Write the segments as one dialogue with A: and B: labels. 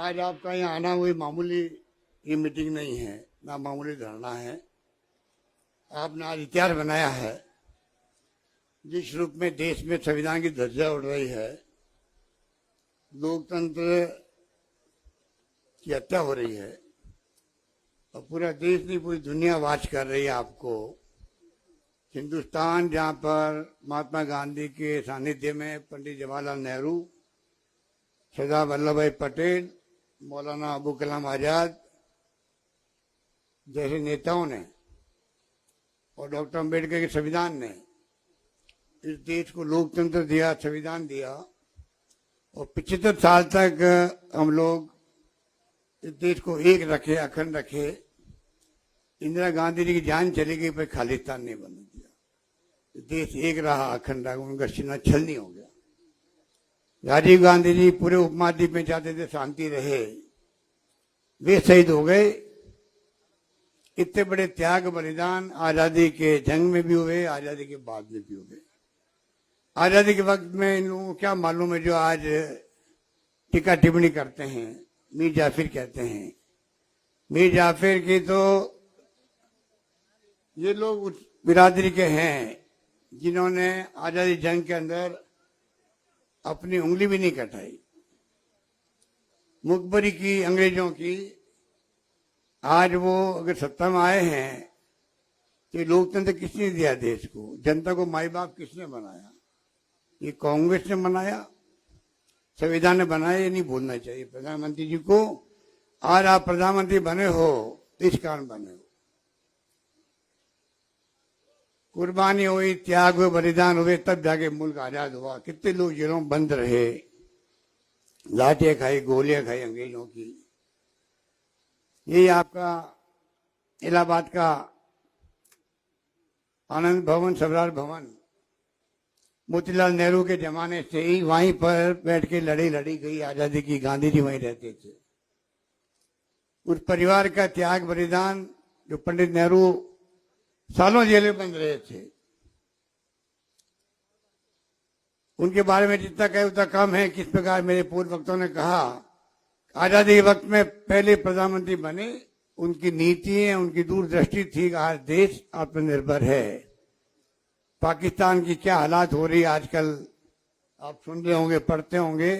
A: आज आपका यहाँ आना कोई मामूली ये मीटिंग नहीं है, ना मामूली धरना है। आपने आज इतिहास बनाया है। जिस रूप में देश में संविधान की ध्वजा उड़ रही है, लोकतंत्र की हत्या हो रही है और पूरा देश नहीं पूरी दुनिया वाच कर रही है आपको। हिंदुस्तान जहाँ पर महात्मा गांधी के सानिध्य में पंडित जवाहरलाल नेहरू, सरदार वल्लभ भाई पटेल, मौलाना अबुल कलाम आजाद जैसे नेताओं ने और डॉक्टर अम्बेडकर के संविधान ने इस देश को लोकतंत्र दिया, संविधान दिया और 75 साल तक हम लोग इस देश को एक रखे, अखंड रखे। इंदिरा गांधी जी की जान चली गई पर खालिस्तान नहीं बनने दिया। देश एक रहा, अखंड रहा, उनका सीना छल नहीं हो गया। राजीव गांधी जी पूरे उपमहाद्वीप में चाहते थे शांति रहे, वे शहीद हो गए। इतने बड़े त्याग बलिदान आजादी के जंग में भी हुए, आजादी के बाद में भी हुए। आजादी के वक्त में इन लोगों को क्या मालूम है जो आज टीका टिप्पणी करते हैं, मीर जाफिर कहते हैं। मीर जाफिर की तो ये लोग उस बिरादरी के हैं जिन्होंने आजादी जंग के अंदर अपनी उंगली भी नहीं कटाई। मुखबरी की अंग्रेजों की। आज वो अगर सत्ता में आए हैं तो लोकतंत्र किसने दिया देश को? जनता को माई बाप किसने बनाया? ये कांग्रेस ने बनाया, संविधान ने बनाया। ये नहीं भूलना चाहिए प्रधानमंत्री जी को। आज आप प्रधानमंत्री बने हो तो इस कारण बने हो। कुर्बानी हुई, त्याग हुए, बलिदान हुए, तब जाके मुल्क आजाद हुआ। कितने लोग जेलों में बंद रहे, लाठियां खाई, गोलियां खाई अंग्रेजों की। यही आपका इलाहाबाद का आनंद भवन, सवरार भवन मोतीलाल नेहरू के जमाने से ही वहीं पर बैठ के लड़ी गई आजादी की। गांधी जी वहीं रहते थे। उस परिवार का त्याग बलिदान, जो पंडित नेहरू सालों जेल में बंद रहे थे, उनके बारे में जितना कहे उतना कम है। किस प्रकार मेरे पूर्व वक्तों ने कहा, आजादी के वक्त में पहले प्रधानमंत्री बने, उनकी नीतियां, उनकी दूरदृष्टि थी कि आज देश आत्मनिर्भर है। पाकिस्तान की क्या हालात हो रही है आजकल आप सुन रहे होंगे, पढ़ते होंगे।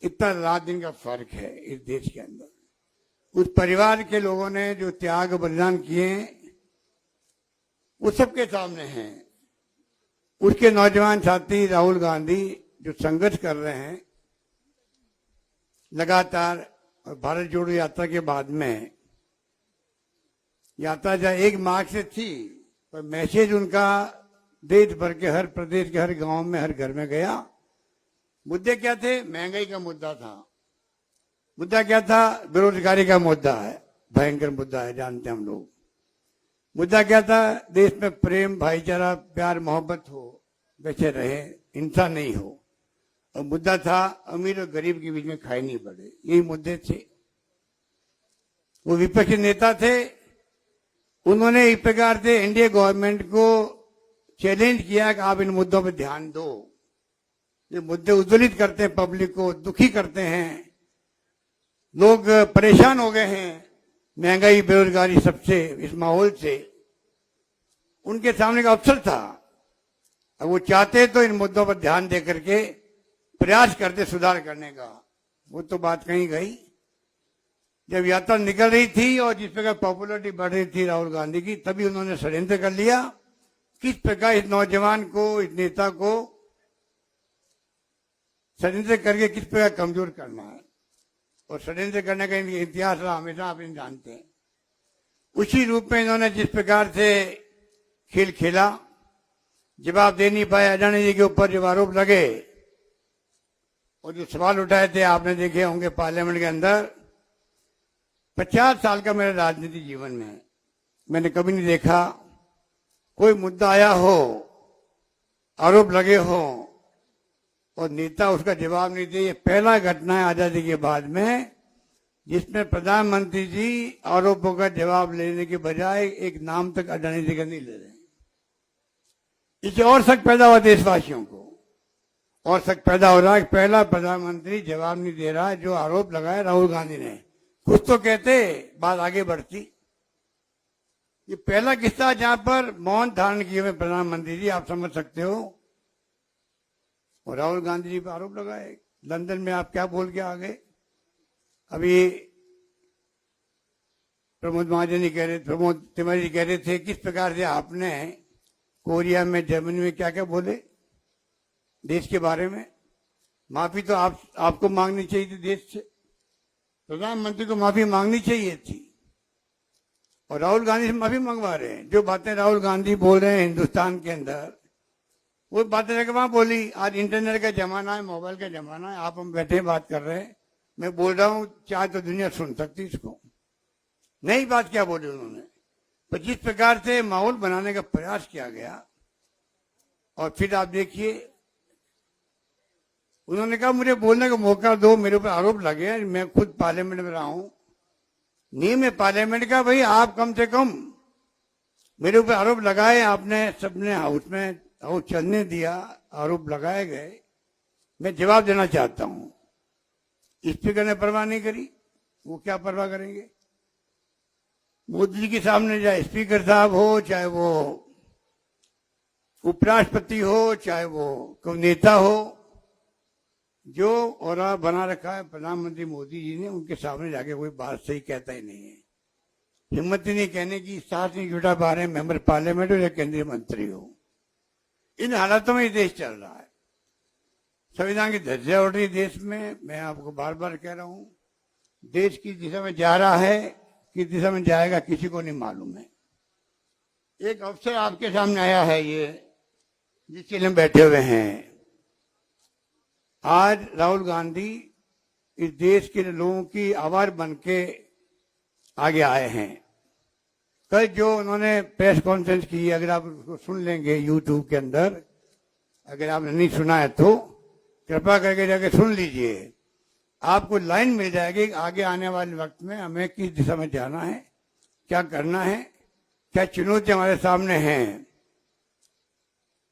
A: इतना रात दिन का फर्क है इस देश के अंदर। उस परिवार के लोगों ने जो त्याग बलिदान किए वो सबके सामने हैं। उसके नौजवान साथी राहुल गांधी जो संघर्ष कर रहे हैं लगातार, और भारत जोड़ो यात्रा के बाद में यात्रा जहाँ 1 मार्च से थी, पर मैसेज उनका देश भर के हर प्रदेश के हर गांव में, हर घर में गया। मुद्दे क्या थे? महंगाई का मुद्दा था। मुद्दा क्या था? बेरोजगारी का मुद्दा है, भयंकर मुद्दा है, जानते हैं हम लोग। मुद्दा क्या था? देश में प्रेम, भाईचारा, प्यार, मोहब्बत हो, वैसे रहे, हिंसा नहीं हो। और मुद्दा था अमीर और गरीब के बीच में खाई नहीं पड़े। यही मुद्दे थे। वो विपक्षी नेता थे, उन्होंने इस प्रकार से एनडीए गवर्नमेंट को चैलेंज किया कि आप इन मुद्दों पर ध्यान दो। ये मुद्दे उज्ज्वलित करते हैं, पब्लिक को दुखी करते हैं, लोग परेशान हो गए हैं महंगाई, बेरोजगारी सबसे, इस माहौल से। उनके सामने का अवसर था। अब वो चाहते तो इन मुद्दों पर ध्यान दे करके प्रयास करते सुधार करने का। वो तो बात कहीं गई। जब यात्रा निकल रही थी और जिस प्रकार पॉपुलरिटी बढ़ रही थी राहुल गांधी की, तभी उन्होंने षड्यंत्र कर लिया किस प्रकार इस नौजवान को, इस नेता को षड्यंत्र करके किस प्रकार कमजोर करना है। और षड्यंत्र करने का इतिहास रहा हमेशा, आप जानते हैं। उसी रूप में इन्होंने जिस प्रकार से खेल खेला, जवाब दे नहीं पाए। अडानी जी के ऊपर जब आरोप लगे और जो सवाल उठाए थे, आपने देखे होंगे पार्लियामेंट के अंदर। 50 साल का मेरे राजनीतिक जीवन में मैंने कभी नहीं देखा कोई मुद्दा आया हो, आरोप लगे हो और नेता उसका जवाब नहीं दे। ये पहला घटना है आजादी के बाद में जिसमें प्रधानमंत्री जी आरोपों का जवाब लेने के बजाय एक नाम तक अडानी जी का नहीं ले रहे। इससे और शक पैदा हुआ देशवासियों को। और शक पैदा हो रहा है कि पहला प्रधानमंत्री जवाब नहीं दे रहा है जो आरोप लगाया राहुल गांधी ने। कुछ तो कहते, बात आगे बढ़ती। ये पहला किस्सा जहां पर मौन धारण किए हुए प्रधानमंत्री जी, आप समझ सकते हो, और राहुल गांधी जी पर आरोप लगाए। लंदन में आप क्या बोल के आ गए? अभी प्रमोद महाजन कह रहे, प्रमोद तिवारी जी कह रहे थे किस प्रकार से आपने कोरिया में, जर्मनी में क्या क्या बोले देश के बारे में। माफी तो आपको मांगनी चाहिए थी देश से, प्रधानमंत्री को माफी मांगनी चाहिए थी, और राहुल गांधी से माफी मंगवा रहे हैं। जो बातें राहुल गांधी बोल रहे हैं हिंदुस्तान के अंदर, वो बातें जाके वहां बोली। आज इंटरनेट का जमाना है, मोबाइल का जमाना है, आप हम बैठे बात कर रहे हैं, मैं बोल रहा हूं, चाहे तो दुनिया सुन सकती इसको। नई बात क्या बोली उन्होंने, पर जिस प्रकार से माहौल बनाने का प्रयास किया गया, और फिर आप देखिए उन्होंने कहा मुझे बोलने का मौका दो, मेरे ऊपर आरोप लगे, मैं खुद पार्लियामेंट में रहा हूं, नियम है पार्लियामेंट का, भाई आप कम से कम मेरे ऊपर आरोप लगाए, आपने सबने हाउस में हाउस चलने दिया, आरोप लगाए गए, मैं जवाब देना चाहता हूं। स्पीकर ने परवाह नहीं करी, वो क्या परवाह करेंगे। मोदी जी के सामने चाहे स्पीकर साहब हो, चाहे वो उपराष्ट्रपति हो, चाहे वो कोई नेता हो, जो और बना रखा है प्रधानमंत्री मोदी जी ने, उनके सामने जाके कोई बात सही कहता ही नहीं है। हिम्मत ही नहीं कहने की, साथ नहीं जुटा पा रहे मेंबर पार्लियामेंट हो या केंद्रीय मंत्री हो। इन हालातों में देश चल रहा है, संविधान की धज्जियां उड़ रही देश में। मैं आपको बार बार कह रहा हूं, देश की दिशा में जा रहा है, किस दिशा में जाएगा किसी को नहीं मालूम है। एक अवसर आपके सामने आया है, ये जिसके लिए हम बैठे हुए हैं। आज राहुल गांधी इस देश के लोगों की आवाज बन के आगे आए हैं। कल जो उन्होंने प्रेस कॉन्फ्रेंस की, अगर आप उसको सुन लेंगे यूट्यूब के अंदर, अगर आपने नहीं सुना है तो कृपा करके जाके सुन लीजिए, आपको लाइन मिल जाएगी आगे आने वाले वक्त में हमें किस दिशा में जाना है, क्या करना है, क्या चुनौती हमारे सामने हैं।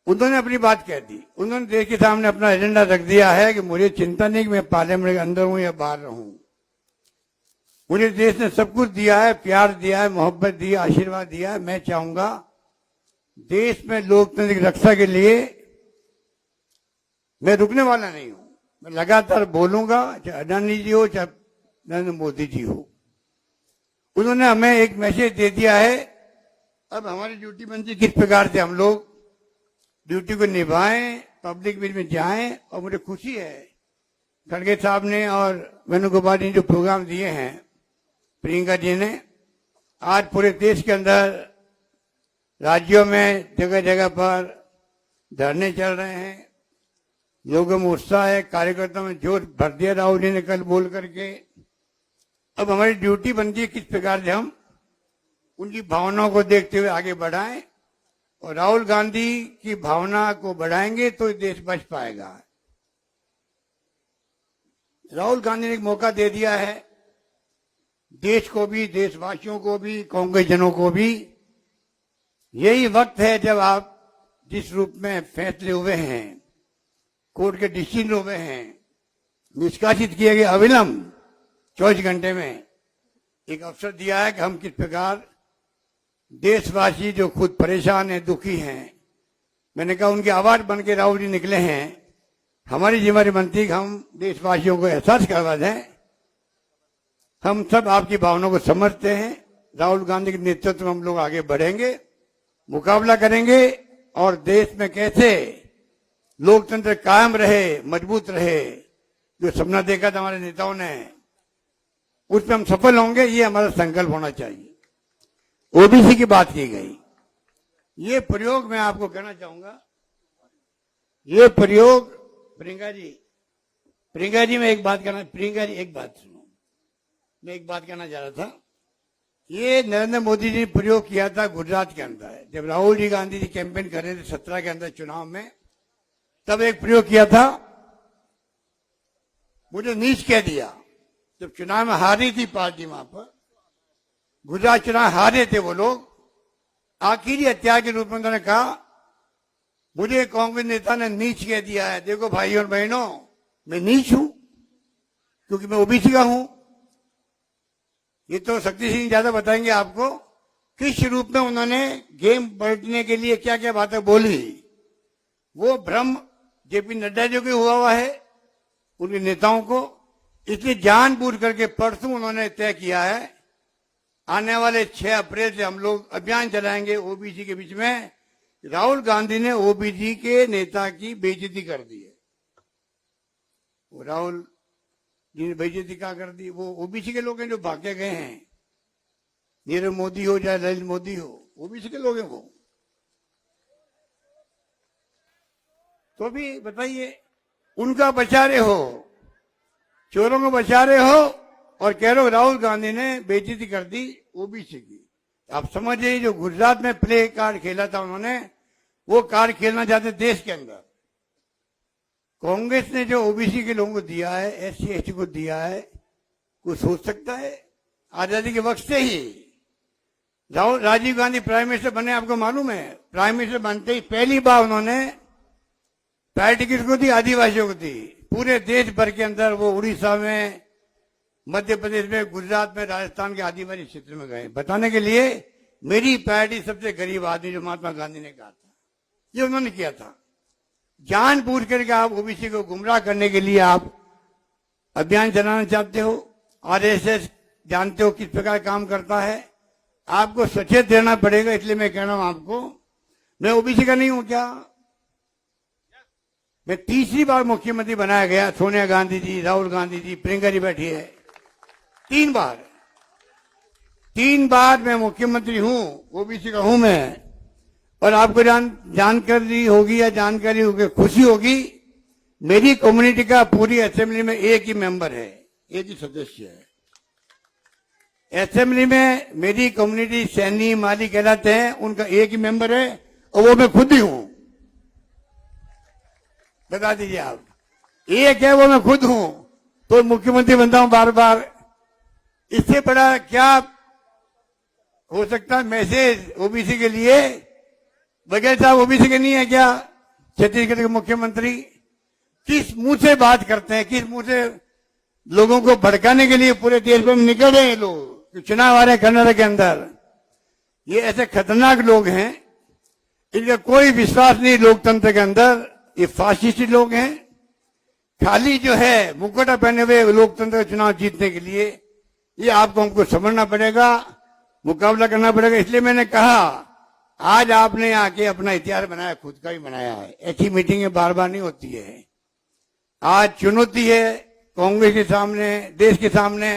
A: उन्होंने अपनी बात कह दी, उन्होंने देश के सामने अपना एजेंडा रख दिया है कि मुझे चिंता नहीं कि मैं पार्लियामेंट के अंदर हूं या बाहर रहूं, मुझे देश ने सब कुछ दिया है, प्यार दिया है, मोहब्बत दी है, आशीर्वाद दिया है। मैं चाहूंगा देश में लोकतंत्र की रक्षा के लिए मैं रुकने वाला नहीं हूं, मैं लगातार बोलूंगा, चाहे अडानी जी हो चाहे नरेंद्र मोदी जी हो। उन्होंने हमें एक मैसेज दे दिया है, अब हमारी ड्यूटी बनती है किस प्रकार से हम लोग ड्यूटी को निभाएं, पब्लिक बीच में जाएं। और मुझे खुशी है खड़गे साहब ने और वेणुगोपाल जी जो प्रोग्राम दिए हैं, प्रियंका जी ने, आज पूरे देश के अंदर राज्यों में जगह जगह पर धरने चल रहे हैं, लोगों में उत्साह है, कार्यकर्ताओं में जोर भर दिया राहुल जी ने कल बोल करके। अब हमारी ड्यूटी बनती है किस प्रकार से हम उनकी भावनाओं को देखते हुए आगे बढ़ाएं, और राहुल गांधी की भावना को बढ़ाएंगे तो देश बच पाएगा। राहुल गांधी ने एक मौका दे दिया है देश को भी, देशवासियों को भी, कांग्रेस जनों को भी। यही वक्त है जब आप जिस रूप में फैसले हुए हैं, कोर्ट के डिसीजन हुए हैं, निष्कासित किए गए अविलंब 24 घंटे में, एक अवसर दिया है कि हम किस प्रकार देशवासी जो खुद परेशान हैं, दुखी हैं, मैंने कहा उनकी आवाज बन के राहुल जी निकले हैं। हमारी जिम्मेदारी बनती है कि हम देशवासियों को एहसास करवा दें, हम सब आपकी भावनाओं को समझते हैं, राहुल गांधी के नेतृत्व में हम लोग आगे बढ़ेंगे, मुकाबला करेंगे, और देश में कैसे लोकतंत्र कायम रहे, मजबूत रहे, जो सपना देखा था हमारे नेताओं ने, उसमें हम सफल होंगे, ये हमारा संकल्प होना चाहिए। ओबीसी की बात की गई, ये प्रयोग मैं आपको कहना चाहूंगा, ये प्रयोग प्रियंका जी मैं एक बात कहना, प्रियंका जी एक बात सुनो, मैं एक बात कहना चाह रहा था। ये नरेंद्र मोदी जी ने प्रयोग किया था गुजरात के अंदर, जब राहुल जी गांधी जी कैंपेन कर रहे थे 17 के अंदर चुनाव में, तब एक प्रयोग किया था, मुझे नीच कह दिया। जब चुनाव में हारी थी पार्टी, वहां पर गुजरात चुनाव हारे थे वो लोग, आखिरी हत्या के रूप में उन्होंने कहा मुझे कांग्रेस नेता ने नीच कह दिया है। देखो भाइयों और बहनों, मैं नीच हूं क्योंकि मैं ओबीसी का हूं। ये तो शक्ति सिंह ज्यादा बताएंगे आपको किस रूप में उन्होंने गेम पलटने के लिए क्या क्या बातें बोली। वो भ्रम जेपी नड्डा जी को हुआ है, उनके नेताओं को। इसलिए जानबूझ करके परसों उन्होंने तय किया है आने वाले 6 अप्रैल से हम लोग अभियान चलाएंगे ओबीसी के बीच में। राहुल गांधी ने ओबीसी के नेता की बेइज्जती कर दी है। वो राहुल जी ने बेइज्जती क्या कर दी? वो ओबीसी के लोग हैं जो भाग के गए हैं। नीरव मोदी हो चाहे नरेंद्र मोदी हो, ओबीसी के लोग हैं वो। तो भी बताइए, उनका बचा रहे हो, चोरों को बचा रहे हो और कह रहे हो राहुल गांधी ने बेइज्जती कर दी ओबीसी की। आप समझिए, जो गुजरात में प्ले कार्ड खेला था उन्होंने, वो कार्ड खेलना चाहते देश के अंदर। कांग्रेस ने जो ओबीसी के लोगों को दिया है, एससी एसटी को दिया है, कुछ सोच सकता है? आजादी के वक्त से ही राजीव गांधी प्राइम मिनिस्टर बने, आपको मालूम है? प्राइम मिनिस्टर बनते ही पहली बार उन्होंने पार्टी किसको दी? आदिवासियों को दी। पूरे देश भर के अंदर वो उड़ीसा में, मध्य प्रदेश में, गुजरात में, राजस्थान के आदिवासी क्षेत्र में गए बताने के लिए मेरी पार्टी सबसे गरीब आदमी, जो महात्मा गांधी ने कहा था, ये उन्होंने किया था। जानबूझ करके आप ओबीसी को गुमराह करने के लिए आप अभियान चलाना चाहते हो। आरएसएस जानते हो किस प्रकार काम करता है, आपको सचेत रहना पड़ेगा। इसलिए मैं कह रहा हूं आपको, मैं ओबीसी का नहीं हूं क्या? मैं तीसरी बार मुख्यमंत्री बनाया गया। सोनिया गांधी जी, राहुल गांधी जी, प्रियंका जी बैठी है। 3 बार मैं मुख्यमंत्री हूं, ओबीसी का हूं मैं। और आपको जानकारी होगी या जानकारी होगी, खुशी होगी, मेरी कम्युनिटी का पूरी असेंबली में एक ही मेंबर है, एक ही सदस्य है। असेंबली में मेरी कम्युनिटी सैनी माली कहलाते हैं, उनका एक ही मेंबर है और वो मैं खुद ही हूं। बता दीजिए आप, एक है वो मैं खुद हूं, तो मुख्यमंत्री बनता हूं बार बार। इससे बड़ा क्या हो सकता है मैसेज ओबीसी के लिए? बगैर साहब ओबीसी के नहीं है क्या छत्तीसगढ़ के मुख्यमंत्री? किस मुंह से बात करते हैं, किस मुंह से लोगों को भड़काने के लिए पूरे देश में निकल रहे हैं लोग। चुनाव आ रहे हैं कर्नाटक के अंदर, ये ऐसे खतरनाक लोग हैं, इनका कोई विश्वास नहीं लोकतंत्र के अंदर। ये फासिस्ट लोग हैं, खाली जो है मुकुटा पहने हुए लोकतंत्र का चुनाव जीतने के लिए। ये आपको हमको समझना पड़ेगा, मुकाबला करना पड़ेगा। इसलिए मैंने कहा, आज आपने आके अपना इतिहास बनाया, खुद का ही बनाया है। ऐसी मीटिंगें बार बार नहीं होती है। आज चुनौती है कांग्रेस के सामने, देश के सामने,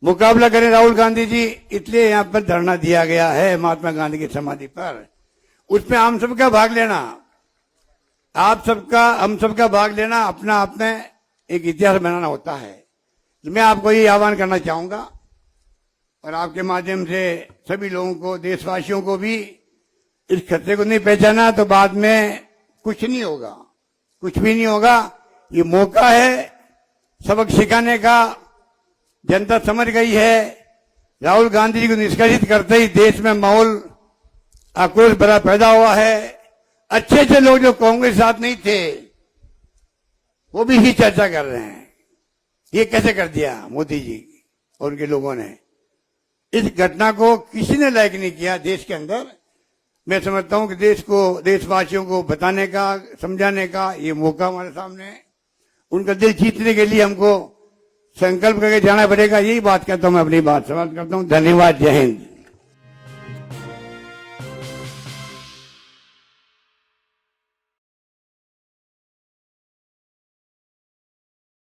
A: मुकाबला करें राहुल गांधी जी। इसलिए यहाँ पर धरना दिया गया है महात्मा गांधी की समाधि पर। उसमें हम सबका भाग लेना, आप सबका, हम सबका भाग लेना, अपना आप में एक इतिहास बनाना होता है। मैं आपको ये आह्वान करना चाहूंगा और आपके माध्यम से सभी लोगों को, देशवासियों को भी, इस खतरे को नहीं पहचाना तो बाद में कुछ नहीं होगा, कुछ भी नहीं होगा। ये मौका है सबक सिखाने का। जनता समझ गई है, राहुल गांधी जी को निष्कासित करते ही देश में माहौल आक्रोश भरा पैदा हुआ है। अच्छे अच्छे लोग जो कांग्रेस साथ नहीं थे, वो भी ही चर्चा कर रहे हैं, ये कैसे कर दिया मोदी जी और उनके लोगों ने। इस घटना को किसी ने लायक नहीं किया देश के अंदर। मैं समझता हूं कि देश को, देशवासियों को बताने का, समझाने का ये मौका हमारे सामने है। उनका दिल जीतने के लिए हमको संकल्प करके जाना पड़ेगा। यही बात कहता हूं, मैं अपनी बात समाप्त करता हूं। धन्यवाद, जय हिंद।